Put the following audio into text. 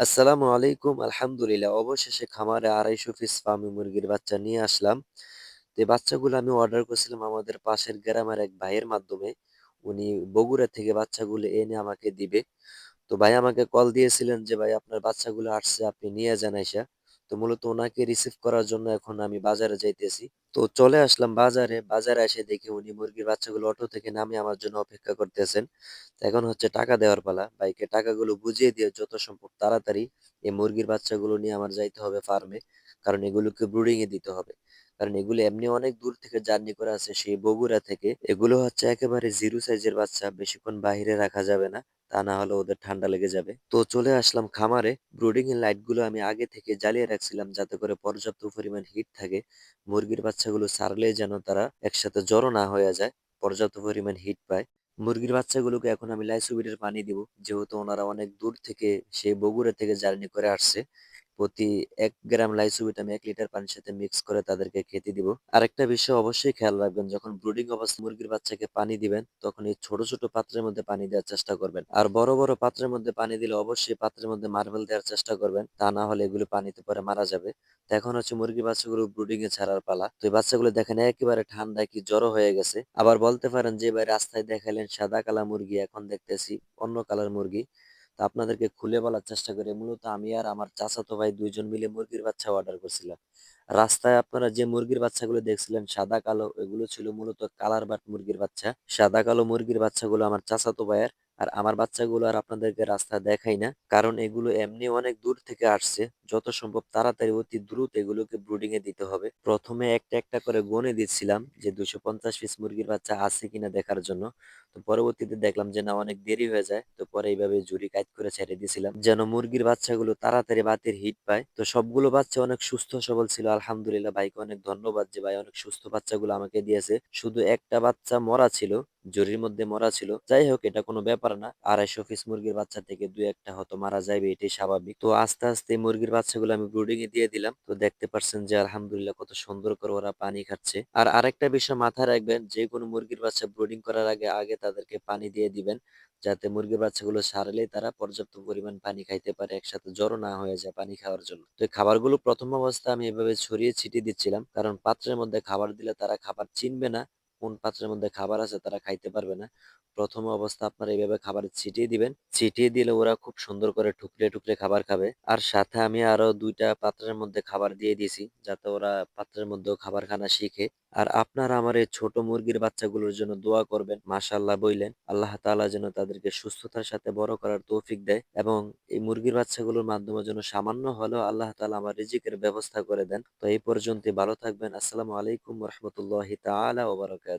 আসসালামু আলাইকুম। আলহামদুলিল্লাহ। অবশেষে খামারে ২৫০ পিস ফার্মি মুরগির বাচ্চা নিয়ে আসলাম। তো এই বাচ্চাগুলো আমি অর্ডার করছিলাম আমাদের পাশের গ্রামের এক ভাইয়ের মাধ্যমে। উনি বগুড়া থেকে বাচ্চাগুলো এনে আমাকে দিবে। তো ভাই আমাকে কল দিয়েছিলেন যে, "ভাই আপনার বাচ্চাগুলো আসছে, আপনি নিয়ে যান আইসা।" তো মূলত ওনাকে রিসিভ করার জন্য এখন আমি বাজারে যাইতেছি। তো চলে আসলাম বাজারে। বাজারে এসে দেখি উনি মুরগির বাচ্চাগুলো অটো থেকে নামিয়ে আমার জন্য অপেক্ষা করতেছেন। তো এখন হচ্ছে টাকা দেওয়ার পালা। ভাইকে টাকাগুলো বুঝিয়ে দিয়ে যত সম্ভব তাড়াতাড়ি এই মুরগির বাচ্চাগুলো নিয়ে আমার যাইতে হবে ফার্মে। কারণ এগুলোকে ব্রুডিং এ দিতে হবে। কারণ এগুলো এমনি অনেক দূর থেকে জার্নি করে আসে সেই বগুড়া থেকে। এগুলো হচ্ছে একেবারে জিরো সাইজের বাচ্চা। বেশিক্ষণ বাহিরে রাখা যাবে না। তা না হলে ওদের ঠান্ডা লেগে যাবে। তো চলে আসলাম খামারে। ব্রুডিং এর লাইট গুলো আমি আগে থেকে জ্বালিয়ে রাখছিলাম যাতে করে পর্যাপ্ত পরিমাণ হিট থাকে। মুরগির বাচ্চাগুলো ছাড়লেই যেন তারা একসাথে জড়ো না হয়ে যায়। পর্যাপ্ত পরিমাণ হিট পায়। মুরগির বাচ্চাগুলোকে এখন আমি লাইসোবিটের পানি দিব। যেহেতু ওনারা অনেক দূর থেকে সেই বগুড়া থেকে জার্নি করে আসছে। প্রতি ১ গ্রাম লাইসোবিট আমি ১ লিটার পানির সাথে মিক্স করে তাদেরকে খেতে দিব। আরেকটা বিষয় অবশ্যই খেয়াল রাখবেন, যখন ব্রুডিং অবস্থায় মুরগির বাচ্চাকে পানি দিবেন, তখন এই ছোট, ছোট পাত্রের মধ্যে পানি দেওয়ার চেষ্টা করবেন। আর বড়, বড় পাত্রের মধ্যে পানি দিলে অবশ্যই পাত্রের মধ্যে মার্বেল দেওয়ার চেষ্টা করবেন। তা না হলে এগুলো পানিতে পড়ে মারা যাবে। তো এখন হচ্ছে মুরগির বাচ্চাগুলো ব্রুডিং এ ছাড়ার পালা। তো এই বাচ্চাগুলো দেখেন একেবারে ঠান্ডায় কি জড়ো হয়ে গেছে। আবার বলতে পারেন যে ভাই রাস্তায় দেখাইলেন সাদা কালা মুরগি, এখন দেখতেছি অন্য কালার মুরগি। তো আপনাদেরকে খুলে বলার চেষ্টা করি, মূলত আমি আর আমার চাচাতো ভাই ২ জন মিলে মুরগির বাচ্চা অর্ডার করছিলাম। রাস্তায় আপনারা যে মুরগির বাচ্চাগুলো দেখছিলেন সাদা কালো, এগুলো ছিল মূলত কালার বাট মুরগির বাচ্চা। সাদা কালো মুরগির বাচ্চাগুলো আমার চাচাতো ভাইয়ের। আর আমার বাচ্চাগুলো আর আপনাদেরকে রাস্তায় দেখাই না। কারণ এগুলো এমনি অনেক দূর থেকে আসছে। যত সম্ভব তাড়াতাড়ি অতি দ্রুত এগুলোকে ব্রুডিং এ দিতে হবে। প্রথমে একটা, একটা করে গুনে দিচ্ছিলাম যে ২৫০ পিস মুরগির বাচ্চা আছে কিনা দেখার জন্য। তো পরবর্তীতে দেখলাম যে না, অনেক দেরি হয়ে যায়। তো পরে এইভাবে ঝুড়ি কাইট করে ছেড়ে দিয়েছিলাম যেন মুরগির বাচ্চাগুলো তাড়াতাড়ি বাতের হিট পায়। তো সবগুলো বাচ্চা অনেক সুস্থ সবল ছিল আলহামদুলিল্লাহ। ভাইকে অনেক ধন্যবাদ যে ভাই অনেক সুস্থ বাচ্চাগুলো আমাকে দিয়েছে। শুধু একটা বাচ্চা মরা ছিল, ঝুড়ির মধ্যে মরা ছিল। যাই হোক, এটা কোনো ব্যাপার না। ২৫০ পিস মুরগির বাচ্চা থেকে ২-১টা হয়তো মারা যাবে, এটাই স্বাভাবিক। তো আস্তে, আস্তে এই মুরগির বাচ্চাগুলো আমি ব্রুডিং এ দিয়ে দিলাম। তো দেখতে পারছেন যে আলহামদুলিল্লাহ কত সুন্দর করে ওরা পানি খাচ্ছে। আর আরেকটা বিষয় মাথায় রাখবেন, যে কোনো মুরগির বাচ্চা ব্রুডিং করার আগে তাদেরকে পানি দিয়ে দিবেন। যাতে মুরগির বাচ্চাগুলো ছাড়লেই তারা পর্যাপ্ত পরিমাণ পানি খাইতে পারে, একসাথে জড়ো না হয়ে যায় পানি খাওয়ার জন্য। তো এই খাবারগুলো প্রথম অবস্থায় আমি এভাবে ছড়িয়ে ছিটিয়ে দিচ্ছিলাম। কারণ পাত্রের মধ্যে খাবার দিলে তারা খাবার চিনবে না। কোন পাত্রের মধ্যে খাবার আছে তারা খাইতে পারবে না। প্রথম অবস্থা আপনারা এভাবে খাবার ছিটিয়ে দিবেন। ছিটিয়ে দিলে ওরা খুব সুন্দর করে ঠুকরে, ঠুকরে খাবার খাবে। আর সাথে আমি আরো ২ টা পাত্রের মধ্যে খাবার দিয়ে দিয়েছি, যাতে ওরা পাত্রের মধ্যেও খাবার খানা শিখে। আর আপনারা আমার এই ছোট মুরগির বাচ্চাগুলোর জন্য দোয়া করবেন। মাশাআল্লাহ বইলেন। আল্লাহ তাআলা যেন তাদেরকে সুস্থতার সাথে বড় করার তৌফিক দেয় এবং এই মুরগির বাচ্চাগুলোর মাধ্যমে যেন সামান্য হলেও আল্লাহ তাআলা আমার রিজিকের ব্যবস্থা করে দেন। তো এই পর্যন্তই, ভালো থাকবেন। আসসালামু আলাইকুম ওয়া রাহমাতুল্লাহি তাআলা ওয়া বারাকাতুহু।